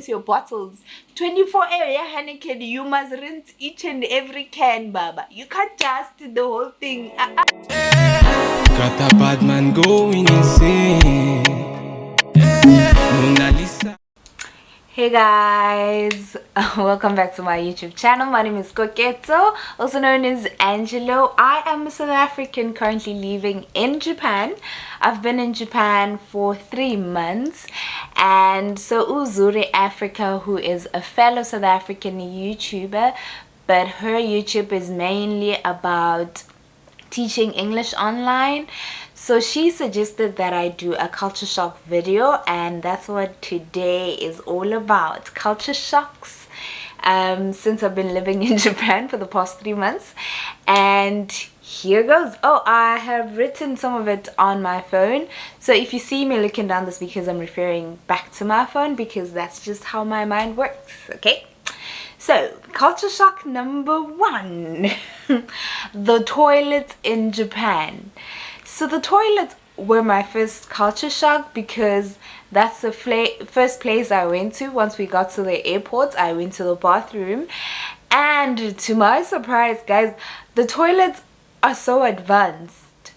rinse your bottles. 24 area Heineken, you must rinse each and every can, Baba. You can't just do the whole thing. Got a bad man going insane. Mona Lisa. Hey guys, welcome back to my YouTube channel. My name is Koketo, also known as Angelo. I am a South African currently living in Japan. I've been in Japan for 3 months, and so Uzuri Africa, who is a fellow South African YouTuber, but her YouTube is mainly about teaching English online. So she suggested that I do a culture shock video, and that's what today is all about. Culture shocks. Since I've been living in Japan for the past 3 months, and here goes. Oh, I have written some of it on my phone, so if you see me looking down, this because I'm referring back to my phone, because that's just how my mind works. Okay, so culture shock number 1. The toilets in Japan. So the toilets were my first culture shock, because that's the first place I went to. Once we got to the airport, I went to the bathroom, and to my surprise, guys, the toilets are so advanced.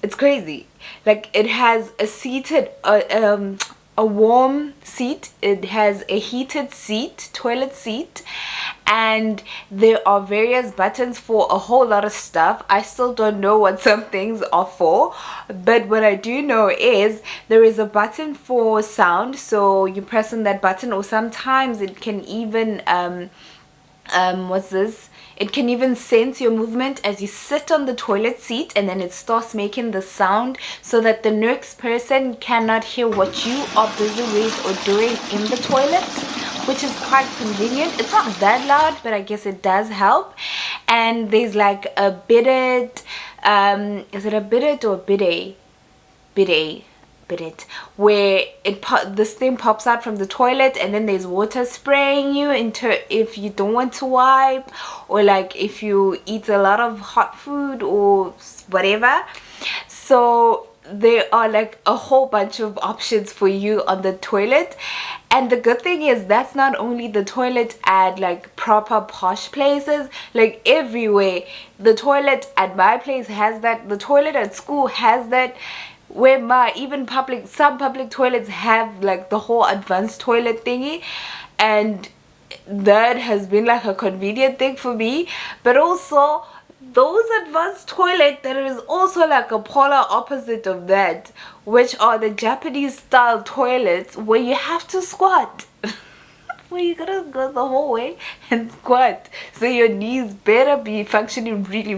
It's crazy. Like, it has a seated a warm seat, it has a heated seat, toilet seat, and there are various buttons for a whole lot of stuff. I still don't know what some things are for, but what I do know is there is a button for sound, so you press on that button, or sometimes it can even what's this, it can even sense your movement as you sit on the toilet seat, and then it starts making the sound so that the next person cannot hear what you are busy with or doing in the toilet, which is quite convenient. It's not that loud, but I guess it does help. And there's like a bidet, is it a bidet or bidet? Bidet, where this thing pops out from the toilet, and then there's water spraying you into if you don't want to wipe, or like if you eat a lot of hot food or whatever. So there are like a whole bunch of options for you on the toilet. And the good thing is, that's not only the toilet at like proper posh places, like everywhere. The toilet at my place has that, the toilet at school has that, where even some public toilets have like the whole advanced toilet thingy, and that has been like a convenient thing for me. But also those advanced toilet, there is also like a polar opposite of that, which are the Japanese style toilets where you have to squat. Where you gotta go the whole way and squat, so your knees better be functioning really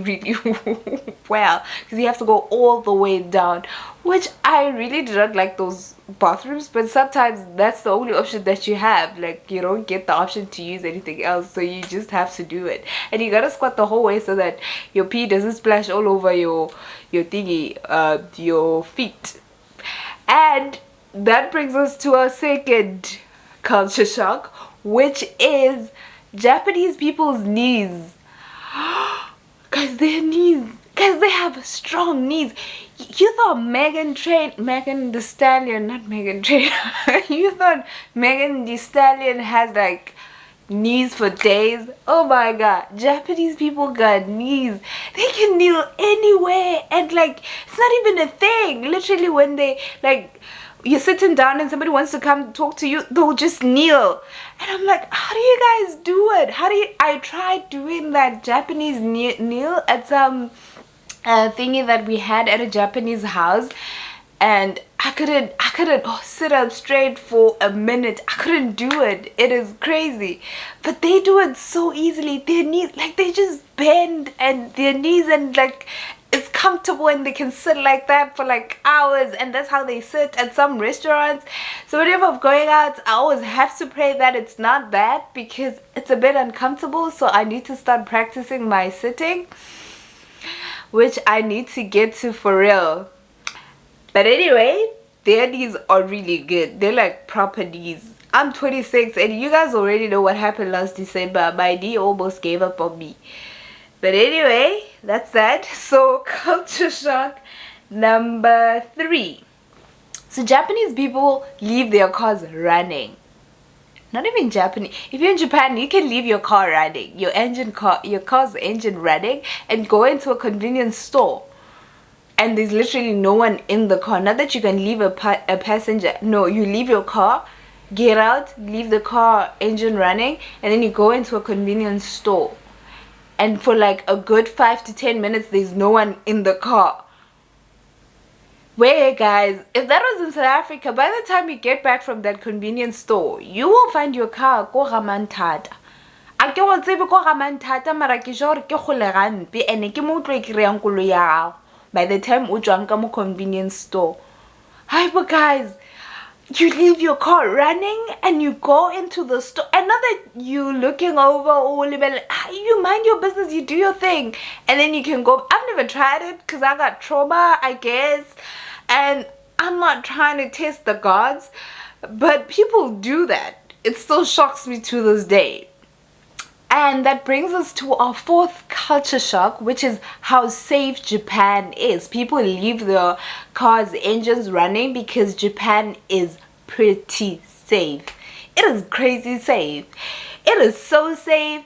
well, because you have to go all the way down, which I really do not like those bathrooms. But sometimes that's the only option that you have. Like, you don't get the option to use anything else, so you just have to do it, and you gotta squat the whole way so that your pee doesn't splash all over your thingy, your feet. And that brings us to our second culture shock, which is Japanese people's knees. Guys, their knees, guys, they have strong knees. You thought Megan Thee Stallion, not Megan Trainor. You thought Megan Thee Stallion has like knees for days? Oh my god, Japanese people got knees. They can kneel anywhere, and like, it's not even a thing. Literally, when they like, you're sitting down and somebody wants to come talk to you, they'll just kneel. And I'm like, how do you guys do it? I tried doing that Japanese kneel at some thingy that we had at a Japanese house, and I couldn't sit up straight for a minute. I couldn't do it. It is crazy. But they do it so easily. Their knees, like, they just bend, and their knees, and like, it's comfortable, and they can sit like that for like hours, and that's how they sit at some restaurants. So whenever I'm going out, I always have to pray that it's not that, because it's a bit uncomfortable. So I need to start practicing my sitting, which I need to get to for real. But anyway, their knees are really good. They're like proper knees. I'm 26, and you guys already know what happened last December. My knee almost gave up on me. But anyway, that's that. So culture shock number 3. So Japanese people leave their cars running. not even Japanese. If you're in Japan, you can leave your car running, your car's engine running, and go into a convenience store. And there's literally no one in the car. Not that you can leave a passenger. No, you leave your car, get out, leave the car engine running, and then you go into a convenience store. And for like a good 5 to 10 minutes, there's no one in the car. Where, guys, if that was in South Africa, by the time you get back from that convenience store, you will find your car ko Ramantata. A ke wa tsebe ko Ramantata, mara ke jore ke khole gampe ene ke mo tlo ikreang koloi ya gago. By the time o tswang ka mo convenience store. Hi, but guys, you leave your car running and you go into the store, and not that you looking over or you mind your business, you do your thing, and then you can go. I've never tried it because I got trauma, I guess, and I'm not trying to test the gods, but people do that. It still shocks me to this day. And that brings us to our fourth culture shock, which is how safe Japan is. People leave their cars' engines running because Japan is pretty safe. It is crazy safe. It is so safe.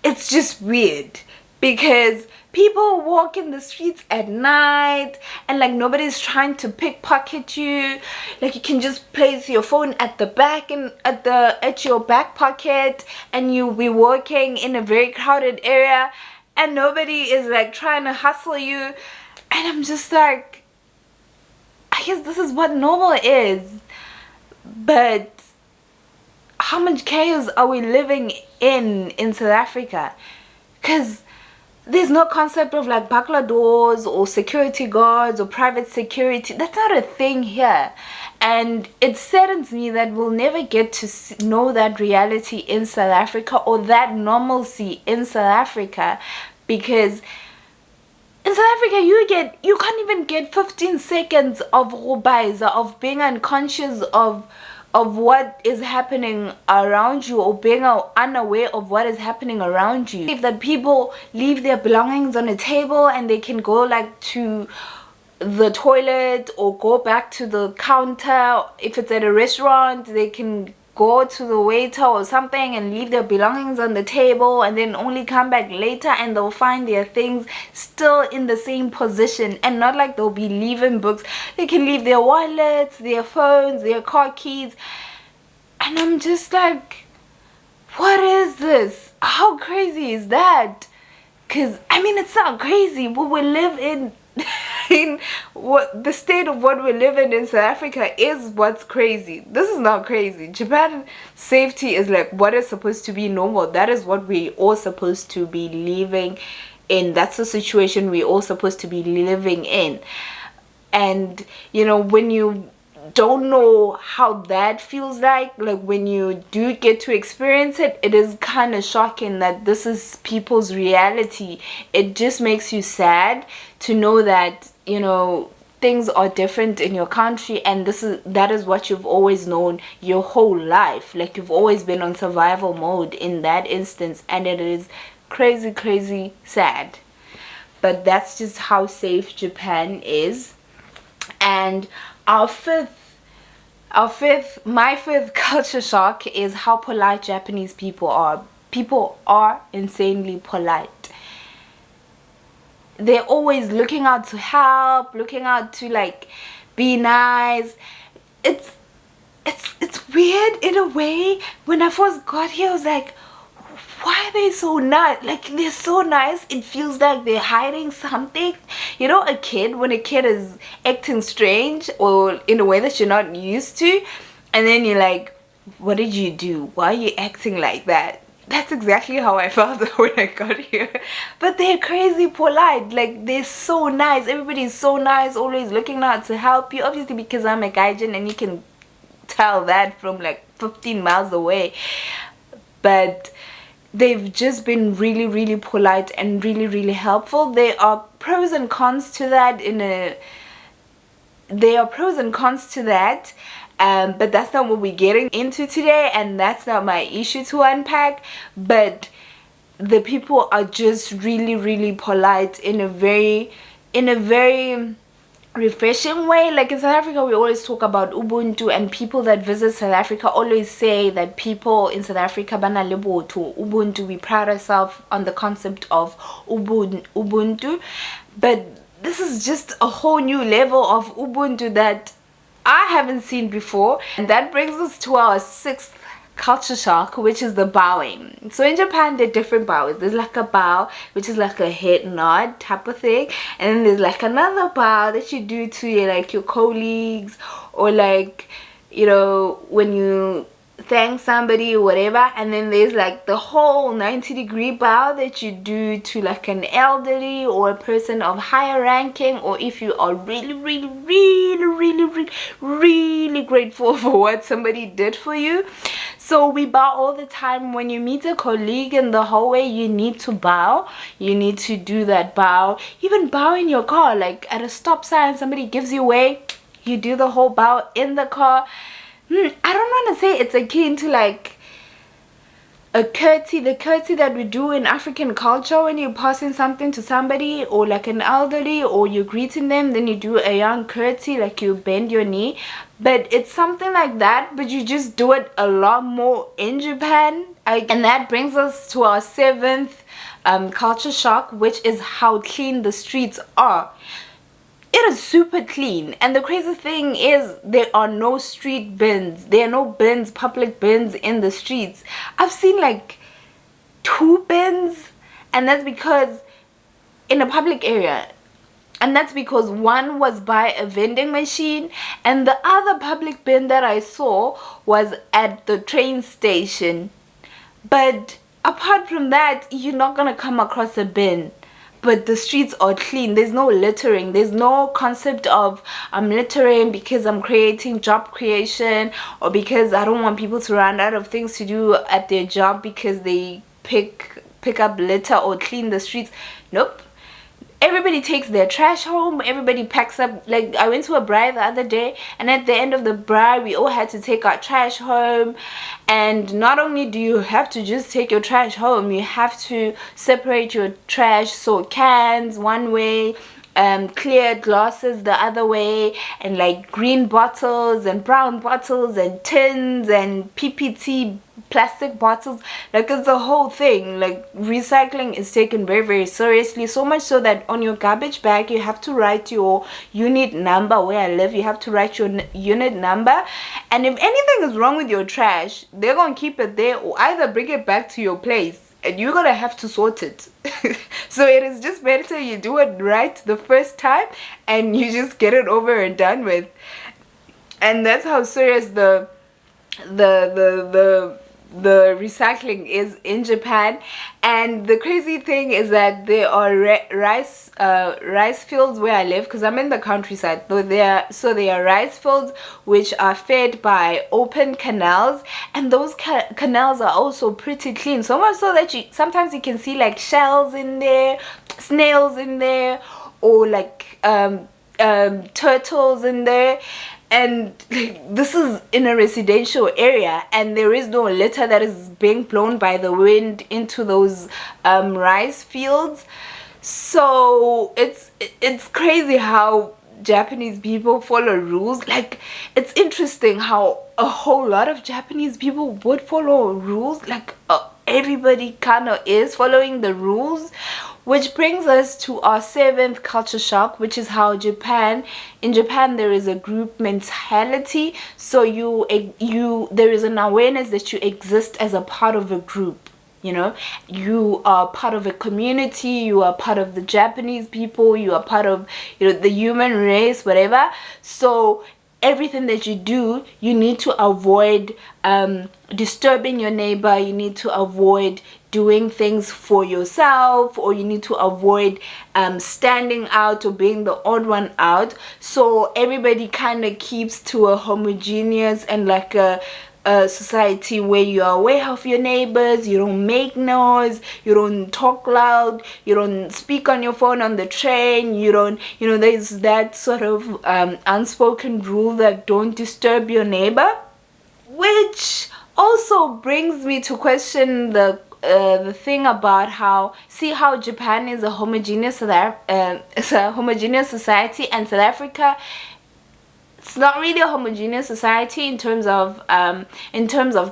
It's just weird because people walk in the streets at night and like nobody's trying to pickpocket you. Like you can just place your phone at the back and at your back pocket, and you'll be walking in a very crowded area and nobody is like trying to hustle you. And I'm just like, I guess this is what normal is. But how much chaos are we living in South Africa? Because there's no concept of like burglar doors or security guards or private security. That's not a thing here. And it saddens me that we'll never get to know that reality in South Africa, or that normalcy in South Africa, because in South Africa you can't even get 15 seconds of rubaisa, of being unconscious of what is happening around you, or being unaware of what is happening around you. If that people leave their belongings on a table and they can go like to the toilet or go back to the counter. If it's at a restaurant, they can go to the waiter or something and leave their belongings on the table, and then only come back later and they'll find their things still in the same position. And not like they'll be leaving books. They can leave their wallets, their phones, their car keys. And I'm just like, what is this? How crazy is that? Because I mean, it's not crazy. What we live in what the state of what we live in South Africa is what's crazy. This is not crazy. Japan safety is like what is supposed to be normal. That is what we all supposed to be living in. That's the situation we all supposed to be living in. And you know, when you don't know how that feels like when you do get to experience it, it is kind of shocking that this is people's reality. It just makes you sad to know that, you know, things are different in your country, and that is what you've always known your whole life. Like you've always been on survival mode in that instance, and it is crazy sad. But that's just how safe Japan is. And my fifth culture shock is how polite Japanese people are. People are insanely polite. They're always looking out to help, looking out to like be nice. It's weird in a way. When I first got here, I was like, why are they so nice? Like, they're so nice, it feels like they're hiding something. You know, when a kid is acting strange or in a way that you're not used to, and then you're like, what did you do? Why are you acting like that? That's exactly how I felt when I got here. But they're crazy polite. Like, they're so nice. Everybody's so nice, always looking out to help you. Obviously, because I'm a Gaijin, and you can tell that from like 15 miles away. But they've just been really polite and really helpful. There are pros and cons to that but that's not what we're getting into today, and that's not my issue to unpack. But the people are just really polite in a very refreshing way. Like in South Africa, we always talk about Ubuntu, and people that visit South Africa always say that people in South Africa bana leboto Ubuntu. We pride ourselves on the concept of Ubuntu, but this is just a whole new level of Ubuntu that I haven't seen before. And that brings us to our sixth culture shock, which is the bowing. So in Japan, there are different bows. There's like a bow, which is like a head nod type of thing, and then there's like another bow that you do to your colleagues, or like, you know, when you thank somebody or whatever. And then there's like the whole 90-degree bow that you do to like an elderly or a person of higher ranking, or if you are really grateful for what somebody did for you. So we bow all the time. When you meet a colleague in the hallway, you need to bow. You need to do that bow. Even bow in your car, like at a stop sign, somebody gives you way, you do the whole bow in the car. I don't want to say it's akin to like a curtsy, the curtsy that we do in African culture when you're passing something to somebody, or like an elderly, or you're greeting them, then you do a young curtsy, like you bend your knee. But it's something like that, but you just do it a lot more in Japan. And that brings us to our seventh culture shock, which is how clean the streets are. It is super clean, and the crazy thing is there are no street bins. There are no bins, public bins in the streets. I've seen like 2 bins, and that's because in a public area, and that's because one was by a vending machine, and the other public bin that I saw was at the train station. But apart from that, you're not gonna come across a bin. But the streets are clean. There's no littering. There's no concept of I'm littering because I'm creating job creation, or because I don't want people to run out of things to do at their job because they pick up litter or clean the streets. Nope. Everybody takes their trash home. Everybody packs up. Like I went to a braai the other day, and at the end of the braai, we all had to take our trash home. And not only do you have to just take your trash home, you have to separate your trash. So cans one way, clear glasses the other way, and like green bottles and brown bottles and tins and PPT plastic bottles. Like it's the whole thing. Like recycling is taken very seriously, so much so that on your garbage bag you have to write your unit number. Where I live, you have to write your unit number, and if anything is wrong with your trash, they're gonna keep it there or either bring it back to your place, and you're gonna have to sort it. So it is just better you do it right the first time and you just get it over and done with. And that's how serious the recycling is in Japan. And the crazy thing is that there are rice fields where I live, because I'm in the countryside. So there are rice fields which are fed by open canals, and those canals are also pretty clean, so much so that sometimes you can see like shells in there, snails in there, or like turtles in there. And this is in a residential area, and there is no litter that is being blown by the wind into those rice fields. So it's crazy how Japanese people follow rules. Like it's interesting how a whole lot of Japanese people would follow rules. Like everybody kind of is following the rules. Which brings us to our seventh culture shock, which is how in Japan there is a group mentality. So there is an awareness that you exist as a part of a group. You know, you are part of a community, you are part of the Japanese people, you are part of, you know, the human race, whatever. So everything that you do, you need to avoid disturbing your neighbor. You need to avoid doing things for yourself, or you need to avoid standing out or being the odd one out. So everybody kind of keeps to a homogeneous and like a society where you are aware of your neighbors, you don't make noise, you don't talk loud, you don't speak on your phone on the train, you don't, you know, there's that sort of unspoken rule that don't disturb your neighbor. Which also brings me to question the the thing about how Japan is a homogeneous it's a homogeneous society, and South Africa, it's not really a homogeneous society in terms of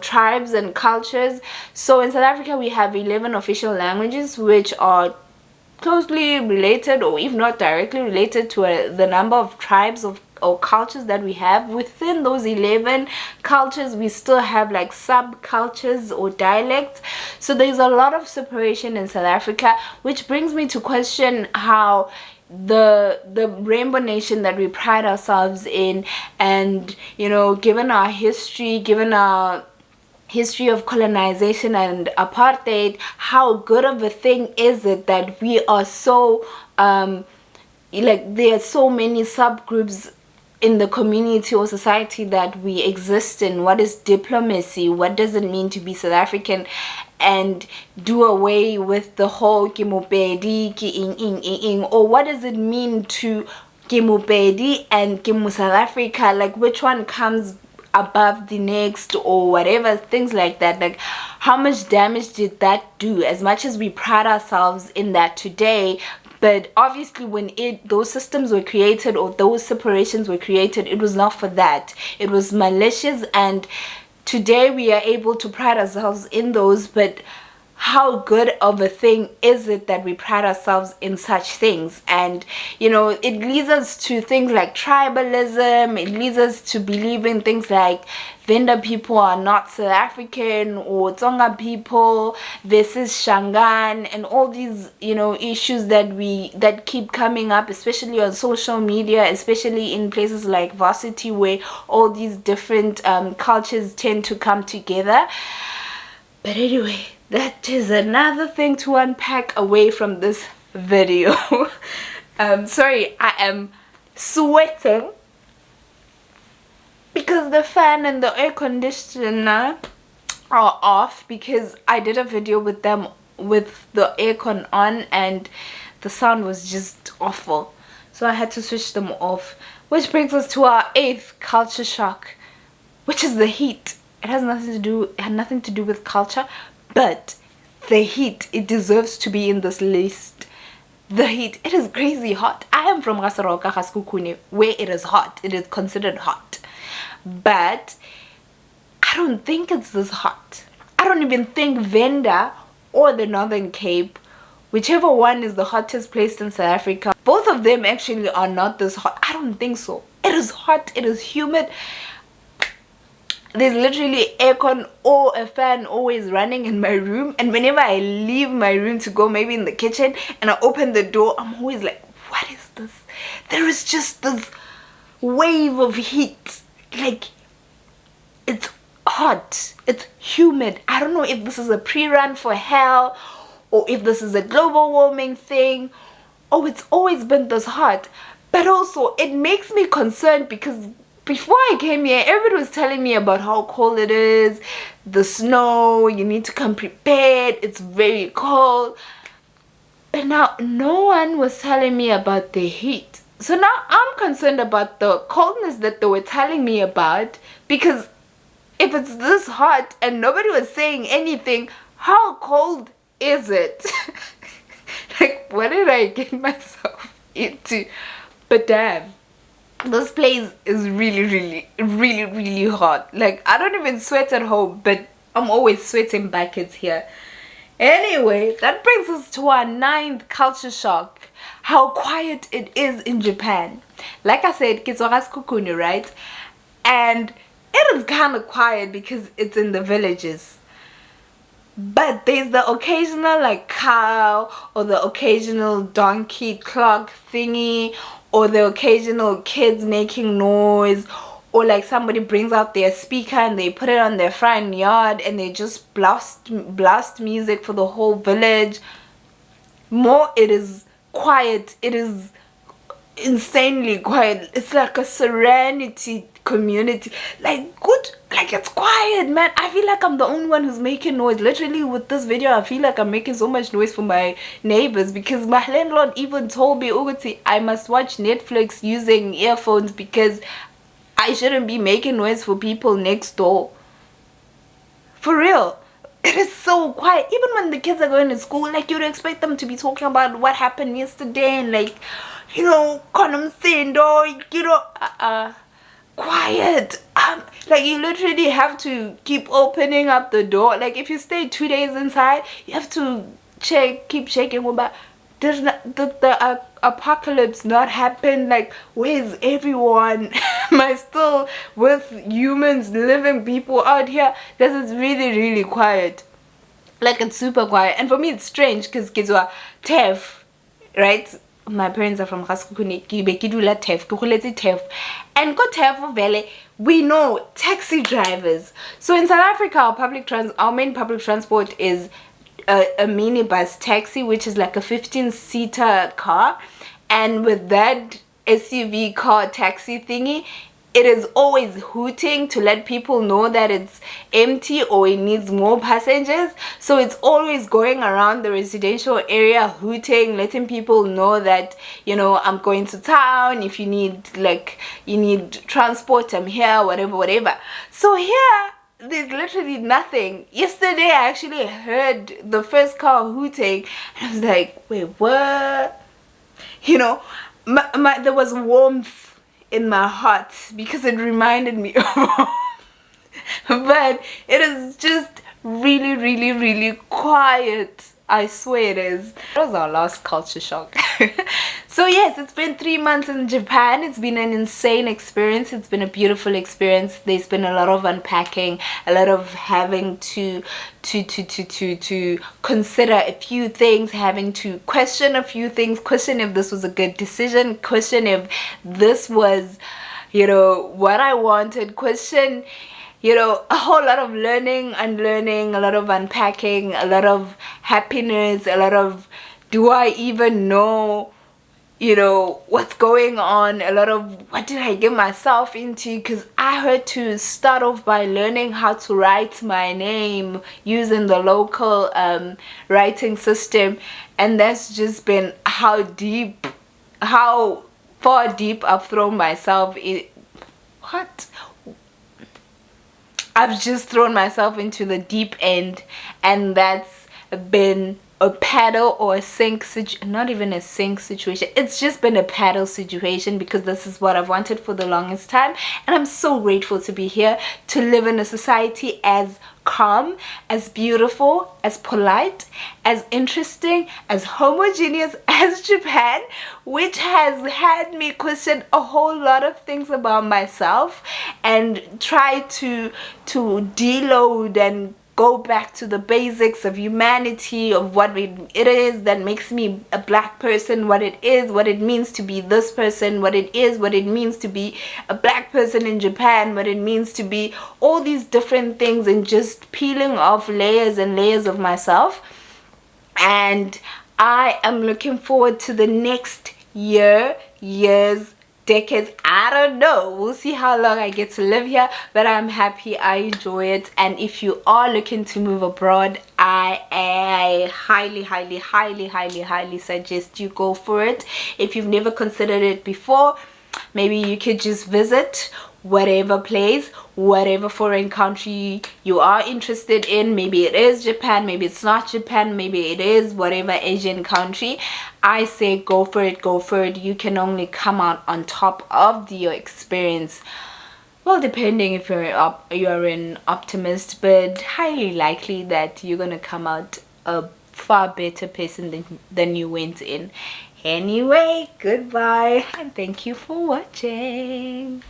tribes and cultures. So in South Africa we have 11 official languages, which are closely related, or if not directly related, to the number of tribes or cultures that we have. Within those 11 cultures, we still have like subcultures or dialects. So there's a lot of separation in South Africa, which brings me to question how the rainbow nation that we pride ourselves in, and given our history, of colonization and apartheid, how good of a thing is it that we are so there are so many subgroups in the community or society that we exist in? What is diplomacy? What does it mean to be South African? And do away with the whole ke Mopedi, ke ing, or what does it mean to ke Mopedi and ke Mo South Africa? Like, which one comes above the next, or whatever, things like that. Like, how much damage did that do? As much as we pride ourselves in that today, but obviously when those systems were created, or those separations were created, it was not for that. It was malicious, and today we are able to pride ourselves in those. But how good of a thing is it that we pride ourselves in such things? And it leads us to things like tribalism. It leads us to believing things like Venda people are not South African, or Tsonga people versus Shangan, and all these issues that keep coming up, especially on social media, especially in places like Varsity, where all these different cultures tend to come together. But anyway, that is another thing to unpack away from this video. Sorry, I am sweating because the fan and the air conditioner are off, because I did a video with them with the aircon on and the sound was just awful. So I had to switch them off. Which brings us to our 8th culture shock, which is the heat. It had nothing to do with culture, but the heat, it deserves to be in this list. The heat, it is crazy hot. I am from Gasaroka, Gaskukune, where it is hot. It is considered hot. But I don't think it's this hot. I don't even think Venda or the Northern Cape, whichever one is the hottest place in South Africa, both of them actually are not this hot. I don't think so. It is hot. It is humid. There's literally aircon or a fan always running in my room, and whenever I leave my room to go maybe in the kitchen and I open the door, I'm always like, what is this? There is just this wave of heat. Like, it's hot, it's humid. I don't know if this is a pre-run for hell, or if this is a global warming thing. Oh, it's always been this hot. But also it makes me concerned, because before I came here, everybody was telling me about how cold it is, the snow, you need to come prepared, it's very cold. But now no one was telling me about the heat. So now I'm concerned about the coldness that they were telling me about, because if it's this hot and nobody was saying anything, how cold is it? Like, what did I get myself into? But damn, this place is really hot. Like, I don't even sweat at home, but I'm always sweating buckets here. Anyway, that brings us to our 9th culture shock. How quiet it is in Japan. Like I said, Kitsoras Kukuni, right? And it is kind of quiet because it's in the villages. But there's the occasional like cow, or the occasional donkey clock thingy, or the occasional kids making noise, or like somebody brings out their speaker and they put it on their front yard and they just blast music for the whole village. More, it is quiet. It is insanely quiet. It's like a serenity community. Like, good, like, it's quiet, man. I feel like I'm the only one who's making noise. Literally with this video, I feel like I'm making so much noise for my neighbors, because my landlord even told me, Uguti, I must watch Netflix using earphones because I shouldn't be making noise for people next door. For real. it is so quiet. Even when the kids are going to school, like, you'd expect them to be talking about what happened yesterday and, like, you know, quiet. Like, you literally have to keep opening up the door. Like, if you stay 2 days inside, you have to keep checking about, does not the apocalypse not happen? Like, where's everyone? Am I still with humans, living people out here? This is really, really quiet. Like, it's super quiet. And for me, it's strange because kids were TEF, right? My parents are from Gaskukuni, Kibekidula TEF, Kukuleti TEF. And go TEF Valley, we know taxi drivers. So in South Africa, our main public transport is a minibus taxi, which is like a 15-seater car. And with that SUV car taxi thingy, it is always hooting to let people know that it's empty or it needs more passengers. So it's always going around the residential area hooting, letting people know that, you know, I'm going to town. If you need transport, I'm here, whatever. So here, there's literally nothing. Yesterday, I actually heard the first car hooting, and I was like, wait, what? You know, there was warmth in my heart because it reminded me of but it is just really, really, really quiet. I swear it is. That was our last culture shock. So yes, it's been 3 months in Japan. It's been an insane experience. It's been a beautiful experience. There's been a lot of unpacking, a lot of having to consider a few things, having to question a few things, question if this was a good decision, question if this was, you know, what I wanted, question, you know, a whole lot of learning, unlearning, a lot of unpacking, a lot of happiness, a lot of, do I even know, you know, what's going on, a lot of what did I get myself into, because I had to start off by learning how to write my name using the local writing system, and that's just been how far deep I've thrown myself in. I've just thrown myself into the deep end, and that's been a paddle or a sink not even a sink situation. It's just been a paddle situation because this is what I've wanted for the longest time, and I'm so grateful to be here, to live in a society as calm, as beautiful, as polite, as interesting, as homogeneous as Japan, which has had me question a whole lot of things about myself and try to deload and go back to the basics of humanity, of what it is that makes me a black person, what it is, what it means to be this person, what it is, what it means to be a black person in Japan, what it means to be all these different things, and just peeling off layers and layers of myself. And I am looking forward to the next years, decades, I don't know, we'll see how long I get to live here, but I'm happy, I enjoy it. And if you are looking to move abroad, I highly suggest you go for it. If you've never considered it before, maybe you could just visit whatever place, whatever foreign country you are interested in. Maybe it is Japan, maybe it's not Japan, maybe it is whatever Asian country. I say go for it, go for it. You can only come out on top of your experience, well, depending if you're an optimist, but highly likely that you're gonna come out a far better person than you went in. Anyway, goodbye and thank you for watching.